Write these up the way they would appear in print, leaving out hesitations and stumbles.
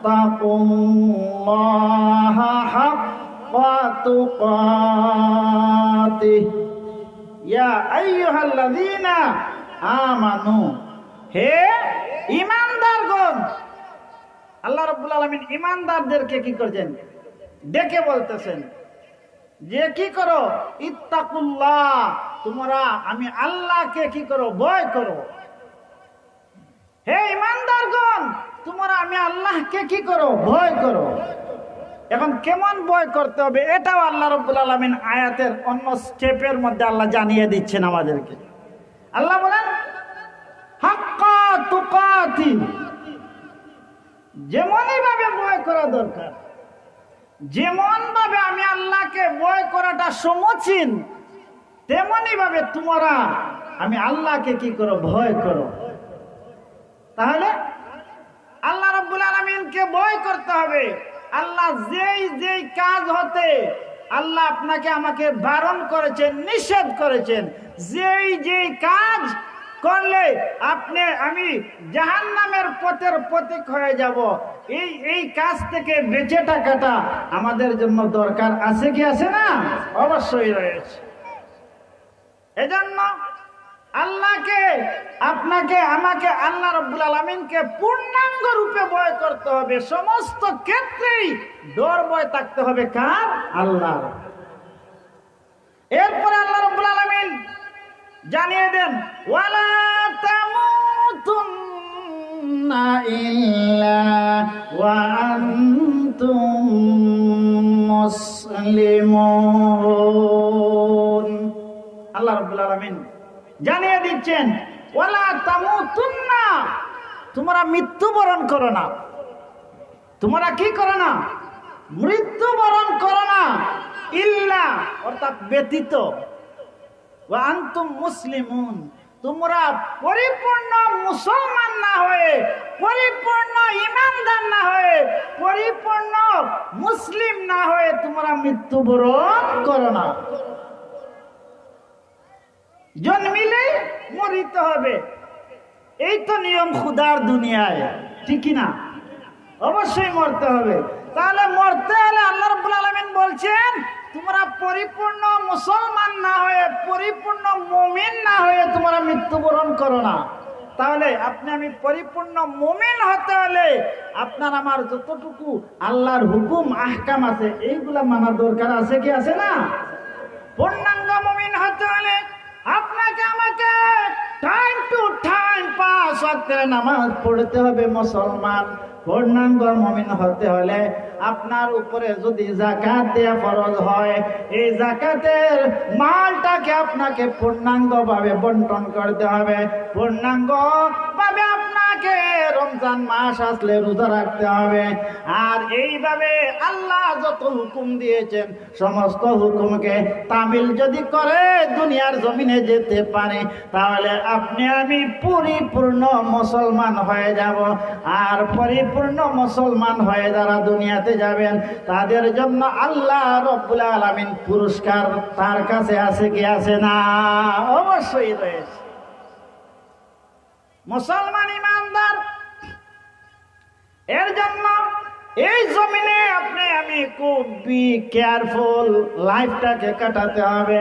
তাকুল্লাহা হাক্কা তুকাতিহ ইয়া আইয়ুহাল্লাযীনা আমানু, হে ঈমানদারগণ। আল্লাহ রাব্বুল আলামিন ঈমানদারদেরকে কি করছেন? ডেকে বলতেছেন যে কি করো, ইত্তাকুল্লাহ, তোমরা আমি আল্লাহকে কি করো? ভয় করো। হে ঈমানদারগণ, তোমরা আমি আল্লাহকে কি করো? ভয় করো। এখন কেমন ভয় করতে হবে এটাও আল্লাহ রাব্বুল আলামিন আয়াতের অন্য স্টেপের মধ্যে আল্লাহ জানিয়ে দিচ্ছেন আমাদেরকে। আল্লাহ বলেন হাক্কা তুকাতি, যেমনই ভাবে ভয় করা দরকার, যেমন ভাবে আমি আল্লাহকে ভয় করাটা সমীচীন, তেমনি ভাবে তোমরা আমি আল্লাহকে কি করো? ভয় করো। তাহলে আল্লাহ রাব্বুল আলামিনকে ভয় করতে হবে। আল্লাহ যেই যেই কাজ হতে আল্লাহ আপনাকে আমাকে বারণ করেছেন, নিষেধ করেছেন, যেই যেই কাজ করলে আমি জাহান্নামের পথের প্রতীক হয়ে যাব, এই কাজ থেকে বেঁচে থাকাটা আমাদের জন্য দরকার আছে কি আছে না? অবশ্যই রয়েছে। এজন্য আল্লাহকে, আপনাকে, আমাকে আল্লাহ রাব্বুল আলামিনকে পূর্ণাঙ্গ রূপে ভয় করতে হবে। সমস্ত ক্ষেত্রেই ডর ভয় থাকতে হবে কার? আল্লাহর। এরপরে আল্লাহ রাব্বুল আলামিন জানিয়ে দেন ওয়ালা তামুতুন্না ইল্লা ওয়া আনতুম মুসলিমুন। আল্লাহ রাব্বুল আলামিন জানিয়ে দিচ্ছেন ওয়ালা তামুতুন্না, তোমরা মৃত্যুবরণ করো না। তোমরা কি করো না? মৃত্যুবরণ করো না। ইল্লা অর্থাৎ ব্যতীত, ওয়া আনতুম মুসলিমুন, তোমরা পরিপূর্ণ মুসলমান না হয়ে, পরিপূর্ণ ঈমানদার না হয়ে, পরিপূর্ণ মুসলিম না হয়ে তোমরা মৃত্যুবরণ করো না। জন্মিলে মরিতে হবে, এই তো নিয়ম খুদার দুনিয়ায়, ঠিক না? অবশ্যই মরতে হবে। তাহলে মরতে হলে আল্লাহ রাব্বুল আলামিন বলছেন তোমরা পরিপূর্ণ মুসলমান না হয়ে, পরিপূর্ণ মুমিন না হয়ে তোমরা মৃত্যুবরণ করো না। তাহলে আপনি আমি পরিপূর্ণ মুমিন হতে হলে আপনার আমার যতটুকু আল্লাহর হুকুম আহকাম আছে এইগুলা মানা দরকার আছে কি আছে না? পূর্ণাঙ্গ মুমিন হতে হলে আপনাকে আমাকে টাইম টু টাইম 5 ওয়াক্তের নামাজ পড়তে হবে। মুসলমান পূর্ণাঙ্গ মুমিন হতে হলে আপনার উপরে যদি যাকাত দেয়া ফরজ হয়, এই যাকাতের মালটাকে আপনাকে পূর্ণাঙ্গভাবে বন্টন করতে হবে। পূর্ণাঙ্গভাবে আপনাকে রমজান মাস আসলে রোজা রাখতে হবে। আর এইভাবে আল্লাহ যত হুকুম দিয়েছেন সমস্ত হুকুমকে তামিল যদি করে দুনিয়ার জমিনে যেতে পারে, তাহলে আপনি আমি পরিপূর্ণ মুসলমান হয়ে যাব। আর পরিপূর্ণ মুসলমান হয়ে যারা দুনিয়াতে যাবেন তাদের জন্য আল্লাহ রাব্বুল আলামিন পুরস্কার তার কাছে আছে কি আছে না? অবশ্যই রয়েছে। মুসলমান ঈমানদার, এর জন্য এই জমিনে আপনি আমি খুব কেয়ারফুল লাইফটাকে কাটাতে হবে,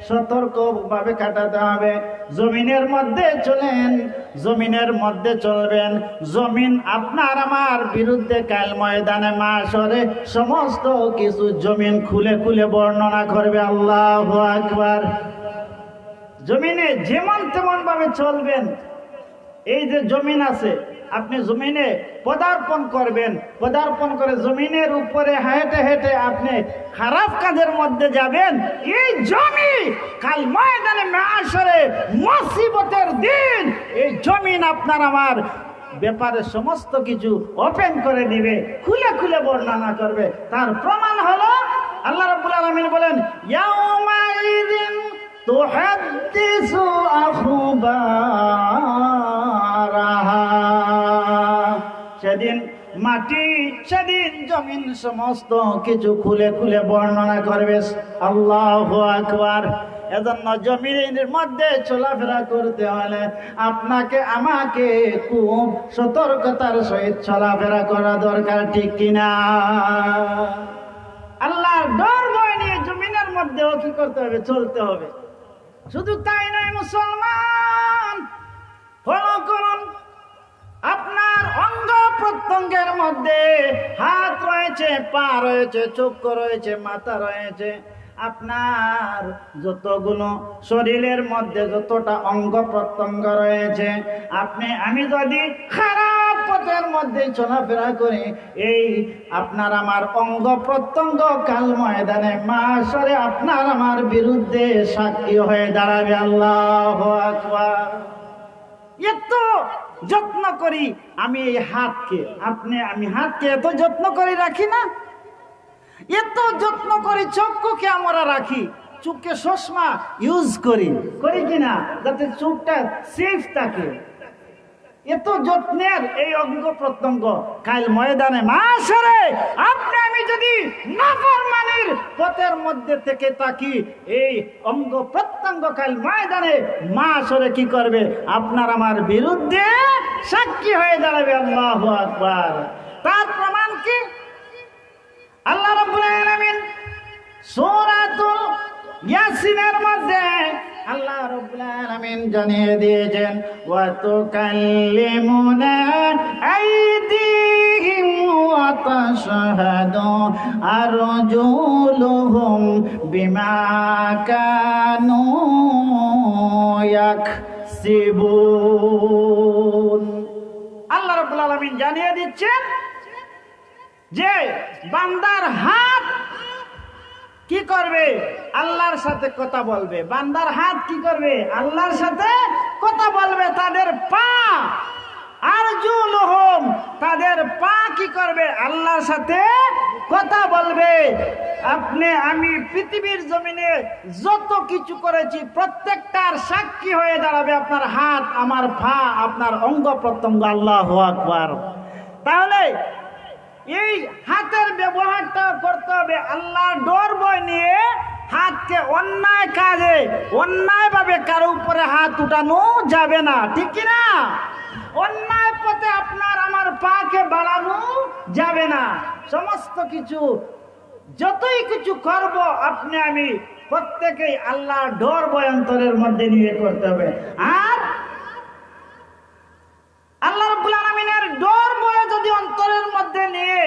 সতর্কভাবে কাটাতে হবে। জমিনের মধ্যে চলেন, জমিনের মধ্যে চলবেন। জমিন আপনার আমার বিরুদ্ধে কাল ময়দানে মাশরে সমস্ত কিছু জমিন খুলে খুলে বর্ণনা করবে। আল্লাহু আকবার। জমিনে যেমন তেমন ভাবে চলবেন। এই যে জমিন আছে, আপনি জমিনে পদার্পণ করবেন, পদার্পণ করে জমিনের উপরে হেঁটে হেঁটে আপনি খারাপ কাজের মধ্যে যাবেন। এই জমি কাল ময়দানে মাশরে মুসিবতের দিন এই জমিন আপনার আমার ব্যাপারে সমস্ত কিছু ওপেন করে দিবে, খুলে খুলে বর্ণনা করবে। তার প্রমাণ হলো আল্লাহ রাব্বুল আলামিন বলেন ইয়াউমাইযিন তুহাদ্দিসু আখবারাহা, সেদিন মাটি, সেদিন জমিন সমস্ত কিছু খুলে খুলে বর্ণনা করবে। আল্লাহু আকবার। এজন্য জমিনের মধ্যে চলাফেরা করতে হলে আপনাকে আমাকে খুব সতর্কতার সহিত চলাফেরা করা দরকার, ঠিক কিনা? আল্লাহর ডর ভয় নিয়ে জমিনের মধ্যেও কি করতে হবে? চলতে হবে। শুধু তাই নয় মুসলমান, ফলো করুন, আপনার অঙ্গ প্রত্যঙ্গের মধ্যে হাত রয়েছে, পা রয়েছে, চক্ষু রয়েছে, মাথা রয়েছে, আপনার যতগুলো শরীরের মধ্যে যতটা অঙ্গ প্রত্যঙ্গ রয়েছে, আমি যদি খারাপ পথের মধ্যে চলাফেরা করি, এই আপনার আমার অঙ্গ প্রত্যঙ্গ কাল ময়দানে মাশরে আপনার আমার বিরুদ্ধে সাক্ষী হয়ে দাঁড়াবে। আল্লাহু আকবার। এত যত্ন করি আমি এই হাতকে, আমি হাতকে এত যত্ন করে রাখি না? এত যত্ন করি চক্ষুকে আমরা রাখি, চোখকে চশমা ইউজ করি কিনা, যাতে চোখটা সেফ থাকে। এত যত্নের এই অঙ্গ প্রত্যঙ্গ কাল ময়দানে মাশরে আমি যদি নাফরমানির পথের মধ্যে থেকে থাকি, এই অঙ্গ প্রত্যঙ্গ কাল ময়দানে মাশরে কি করবে? আপনার আমার বিরুদ্ধে সাক্ষী হয়ে দাঁড়াবে। আল্লাহু আকবার। তার প্রমাণ কি? আল্লাহ রাব্বুল আলামিন সূরাতুল ইয়াসিনের মধ্যে আল্লাহ রাব্বুল আলামিন জানিয়ে দিয়েছেন, ওয়া তুকাল্লিমুনা আইদিহিম ওয়া তাশহাদু আরজুলুহুম বিমা কানু ইয়াকসিবুন। আল্লাহ রাব্বুল আলামিন জানিয়ে দিচ্ছেন যে বান্দার হাত কি করবে? আল্লাহর সাথে কথা বলবে। বান্দার হাত কি করবে? আল্লাহর সাথে কথা বলবে। তাদের পা আরজুলুহুম, তাদের পা কি করবে? আল্লাহর সাথে কথা বলবে। আমি পৃথিবীর জমিনে যত কিছু করেছি প্রত্যেকটার সাক্ষী হয়ে দাঁড়াবে আপনার হাত, আমার পা, আপনার অঙ্গ প্রত্যঙ্গ। আল্লাহু আকবার। তাহলে এই হাতের ব্যবহারটা করতে হবে আল্লাহর ডর ভয় নিয়ে। হাতকে অন্যায় কাজে, অন্যায় ভাবে কারো উপরে হাত উঠানো যাবে না, ঠিক কিনা? অন্যায় পথে আপনার আমার পাকে বাড়ানো যাবে না। সমস্ত কিছু যতই কিছু করব আমি প্রত্যেকেই আল্লাহর ডর ভয় অন্তরের মধ্যে নিয়ে করতে হবে। আর আল্লাহ রাব্বুল আলামিনের ডর ভয় যদি অন্তরের মধ্যে নিয়ে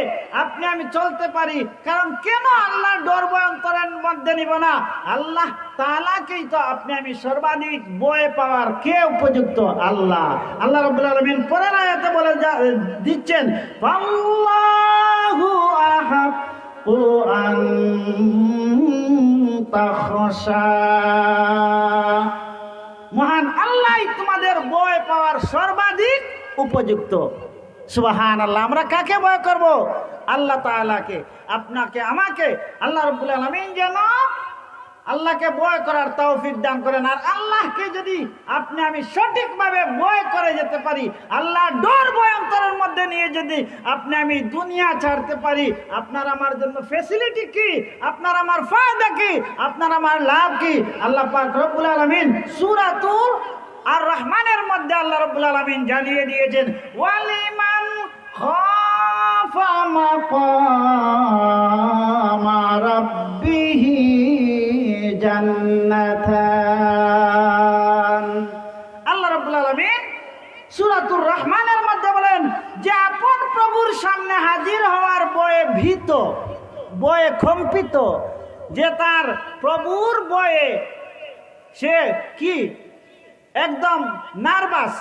আমি চলতে পারি, কারণ কেন আল্লাহর ডর ভয় অন্তরের মধ্যে নিব না? আল্লাহ তাআলাকেই তো আমি সর্বাধিক ভয় পাওয়ার কে উপযুক্ত? আল্লাহ। আল্লাহ রাব্বুল আলামিন পরের আয়াতে বলে দিচ্ছেন, আল্লাহু আহাqqু আন তাখশা। মহান আল্লাহ তোমাদের ভয় পাওয়ার সর্বাধিক উপযুক্ত। সুবহানাল্লাহ। আমরা কাকে ভয় করব? আল্লাহ তাআলাকে। আপনাকে আমাকে আল্লাহ রাব্বুল আলামিন যেন আল্লাহকে ভয় করার তৌফিক দান করেন। আর আল্লাহকে যদি আমি সঠিকভাবে ভয় করে যেতে পারি, আল্লাহর ডর ভয় অন্তরের মধ্যে নিয়ে যদি আমি দুনিয়া ছাড়তে পারি, আপনার আমার জন্য ফ্যাসিলিটি কি? আপনার আমার ফায়দা কি? আপনার আমার লাভ কি? আল্লাহ পাক রব্বুল আলামিন সূরাতুল আর রহমানের মধ্যে আল্লাহ রাব্বুল আলামিন জানিয়ে দিয়েছেন, ওয়ালিমান খাফা মাকামা রাব্বিহি জান্নাতান। আল্লাহ রাব্বুল আলামিন সূরাতুর রহমানের মধ্যে বলেন যে আপন প্রভুর সামনে হাজির হওয়ার ভয়ে ভীত, ভয়ে কম্পিত, যে তার প্রভুর ভয়ে সে কি একদম নার্ভাস,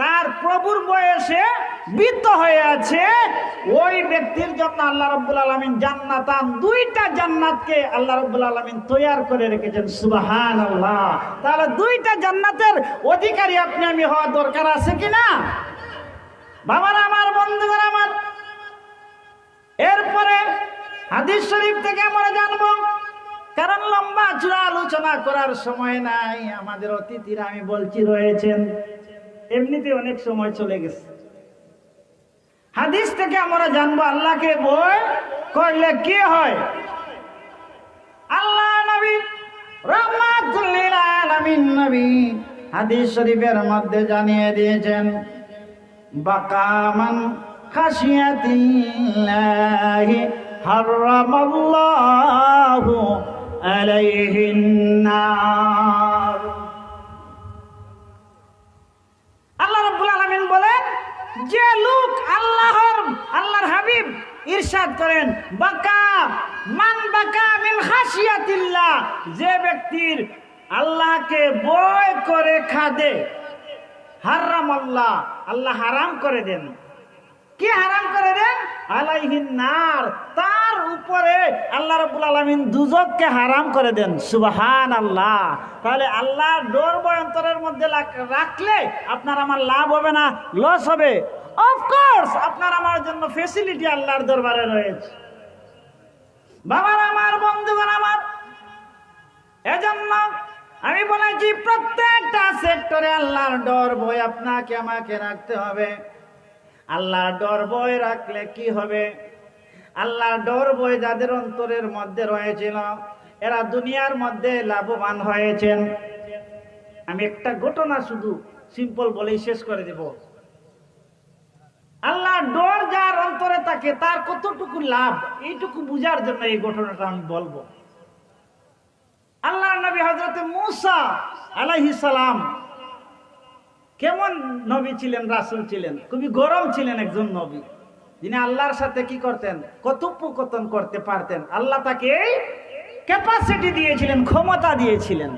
তার প্রভুর বয়সে ভীত হয়ে আছে, ওই ব্যক্তির জন্য আল্লাহ রাব্বুল আলামিন জান্নাতান, দুইটা জান্নাতকে আল্লাহ রাব্বুল আলামিন তৈয়ার করে রেখেছেন। সুবহানাল্লাহ। তাহলে দুইটা জান্নাতের অধিকারী আমি হওয়া দরকার আছে কিনা? বাবারা আমার, বন্ধুরা আমার, এরপরে হাদিস শরীফ থেকে আমরা জানবো, কারণ লম্বা চূড়া আলোচনা করার সময় নাই। আমাদের অতিথিরা আমি বলছি রয়েছেন, এমনিতে অনেক সময় চলে গেছে। হাদিস থেকে আমরা জানবো আল্লাহকে ভয় করলে কি হয়। আল্লাহ নবী রাহমাতুল লিল আলামিন নবী হাদিস শরীফের মধ্যে জানিয়ে দিয়েছেন, বাকামান খাশিয়াতিল্লাহি হারামাল্লাহু আলাইহিন নার। আল্লাহ রাব্বুল আলামিন বলেন, যে লোক আল্লাহর হাবিব ইরশাদ করেন, বাকা মান বাকা মিন খাশিয়াতিল্লাহ, যে ব্যক্তির আল্লাহকে ভয় করে খাদে, হারামাল্লাহ, আল্লাহ হারাম করে দেন। কি হারাম করে দেন? আলাইহিন নার, তার উপরে আল্লাহ রাব্বুল আলামিন দুজককে হারাম করে দেন। সুবহানাল্লাহ। তাহলে আল্লাহর ডর ভয় অন্তরের মধ্যে রাখলে আপনার আমার লাভ হবে না, লস হবে? অফকোর্স আপনার আমার জন্য ফেসিলিটি আল্লাহর দরবারে রয়েছে। বাবার আমার, বন্ধুগণ আমার, এজন্য আমি বলেছি প্রত্যেকটা সেক্টরে আল্লাহর ডর ভয় আপনাকে আমাকে রাখতে হবে। আল্লাহর ডর ভয় রাখলে কি হবে? আল্লাহর ডর ভয় যাদের অন্তরের মধ্যে রয়েছিল, এরা দুনিয়ার মধ্যে লাভবান হয়েছেন। আমি একটা ঘটনা শুধু সিম্পল বলেই শেষ করে দেব। আল্লাহর ডর যার অন্তরে থাকে তার কতটুকু লাভ, এইটুকু বুঝার জন্য এই ঘটনাটা আমি বলবো। আল্লাহর নবী হযরত মূসা আলাইহিস সালাম কেমন নবী ছিলেন, রাসূল ছিলেন? খুবই গরম ছিলেন একজন নবী, যিনি আল্লাহর সাথে কি করতেন? কথোপকথন করতে পারতেন। আল্লাহ তাকে ক্যাপাসিটি দিয়েছিলেন, ক্ষমতা দিয়েছিলেন।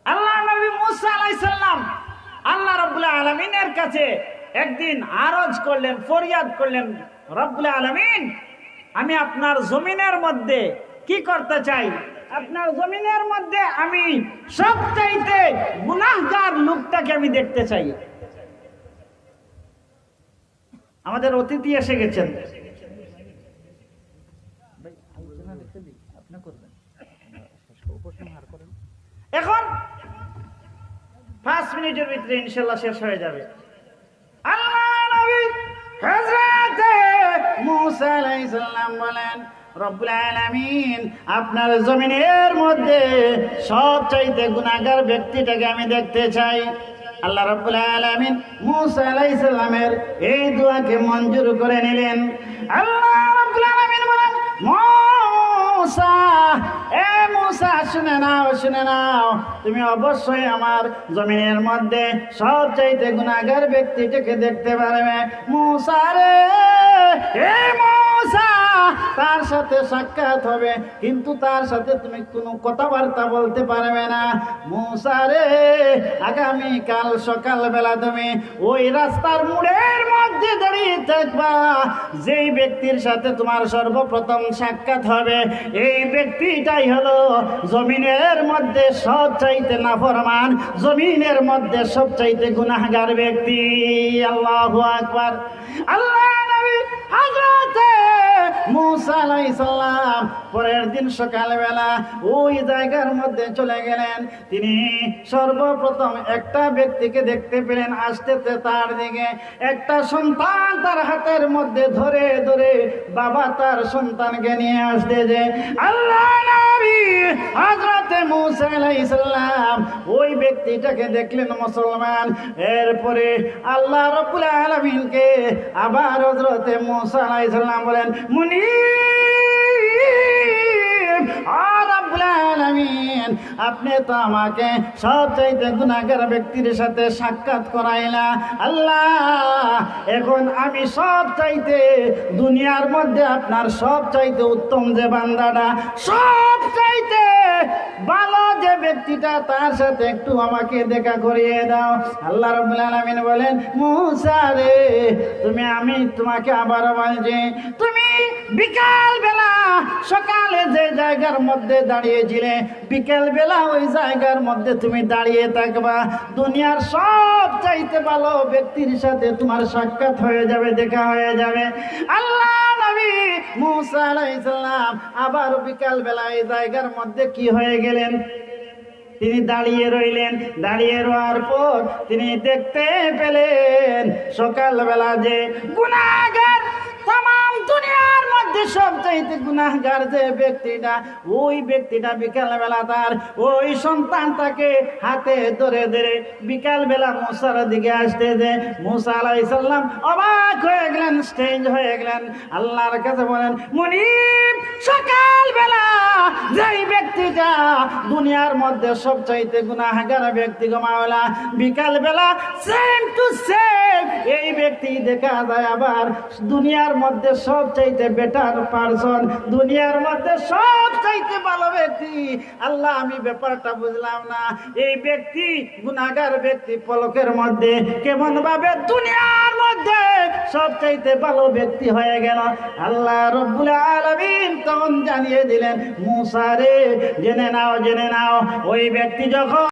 আল্লাহ নবী মূসা আলাইহিস সালাম আল্লাহ রাব্বুল আলামিনের কাছে একদিন আরজ করলেন, ফরিয়াদ করলেন, রব্বুল আলামিন, আমি আপনার জমিনের মধ্যে কি করতে চাই? আপনার জমিনের মধ্যে আমি সবচাইতে গুনাহগার লোকটাকে আমি দেখতে চাই। আমাদের অতিথি এসে গেছেন, এখন 5 মিনিটের ভিতরে ইনশাআল্লাহ শেষ হয়ে যাবে। আল্লাহ নবী হযরত মূসা আলাইহিস সালাম বলেন, রব্বুল আলামিন, আপনার জমিনের মধ্যে সবচাইতে গুনাহগার ব্যক্তিটাকে আমি দেখতে চাই। আল্লাহ রাব্বুল আলামিন মূসা আলাইহিস সালামের এই দোয়াকে মঞ্জুর করে নিলেন। আল্লাহ রাব্বুল আলামিন বলেন, মূসা, এ মূসা, শুনে নাও, তুমি অবশ্যই আমার জমিনের মধ্যে সবচাইতে গুনাহগার ব্যক্তিটাকে দেখতে পারবে। মূসা রে, এ মূসা, তার সাথে সাক্ষাৎ হবে, কিন্তু তার সাথে তুমি কোনো কথাবার্তা বলতে পারবে না। মূসা রে, আগামীকাল সকালবেলা তুমি ওই রাস্তার মোড়ের মধ্যে দাঁড়িয়ে থাকবা। যেই ব্যক্তির সাথে তোমার সর্বপ্রথম সাক্ষাৎ হবে, এই ব্যক্তিটাই হলো জমিনের মধ্যে সবচাইতে নাফরমান, জমিনের মধ্যে সবচাইতে গুনাহগার ব্যক্তি। আল্লাহু আকবার। আল্লাহ নবী হযরত মূসা আলাইহিস সালাম পরের দিন সকালবেলা ওই জায়গার মধ্যে চলে গেলেন। তিনি সর্বপ্রথম একটা ব্যক্তিকে দেখতে পেলেন, আসতেছে তার দিকে। একটা সন্তান তার হাতের মধ্যে ধরে ধরে বাবা তার সন্তানকে নিয়ে আসতেছে। আল্লাহ নবী হযরত মূসা আলাইহিস সালাম ওই ব্যক্তিটাকে দেখলেন মুসলমান। এরপরে আল্লাহ রাব্বুল আলামিনকে আবার হযরত মূসা আলাইহিস সালাম বলেন, আপনি তো আমাকে সবচাইতে গুনাহগার ব্যক্তির সাথে সাক্ষাৎ করাইলা। আল্লাহ, এখন আমি সবচাইতে দুনিয়ার মধ্যে আপনার সবচাইতে উত্তম যে বান্দাটা, সবচাইতে ভালো যে ব্যক্তিটা, তার সাথে একটু আমাকে দেখা করিয়ে দাও। আল্লাহ রাব্বুল আলামিন বলেন, মূসা রে, আমি তোমাকে আবার বলছি, তুমি বিকাল বেলা সকালে যে জায়গার মধ্যে দাঁড়িয়েছিলে, বিকেল বেলা ওই জায়গার মধ্যে তুমি দাঁড়িয়ে থাকবা। দুনিয়ার সব চাইতে ভালো ব্যক্তির সাথে তোমার সাক্ষাৎ হয়ে যাবে, দেখা হয়ে যাবে। আল্লাহ নবী মূসা আলাইহিস সালাম আবার বিকাল বেলা এই জায়গার মধ্যে কি হয়ে গেলেন? তিনি দাঁড়িয়ে রইলেন। দাঁড়িয়ে রওয়ার পর তিনি দেখতে পেলেন সকালবেলা যে গুনাহগার তাম দুনিয়ার মধ্যে মধ্যে সবচাইতে গুনাহগার যে ব্যক্তিটা, ওই ব্যক্তিটা বিকালবেলা তার ওই সন্তানটাকে হাতে ধরে ধরে বিকালবেলা মুসার দিকে আসতে যে মুসা আলাইহিস সালাম অবাক হয়ে গেলেন, স্টেঞ্জ হয়ে গেলেন। আল্লাহর কাছে বলেন, মুনিব, সকালবেলা যেই ব্যক্তিটা দুনিয়ার মধ্যে সবচাইতে গুনাহগার ব্যক্তি গো মাওলা, বিকালবেলা সেম টু সেম এই ব্যক্তি দেখা যায় আবার দুনিয়ার মধ্যে সবচাইতে বেটার পারসন, দুনিয়ার মধ্যে সবচাইতে ভালো ব্যক্তি। আল্লাহ, আমি ব্যাপারটা বুঝলাম না, এই ব্যক্তি গুনাহগার ব্যক্তি পলকের মধ্যে কেমন ভাবে দুনিয়ার মধ্যে সবচাইতে ভালো ব্যক্তি হয়ে গেল। আল্লাহ রব্বুল আলামিন তখন জানিয়ে দিলেন, মুসা রে, জেনে নাও ওই ব্যক্তি যখন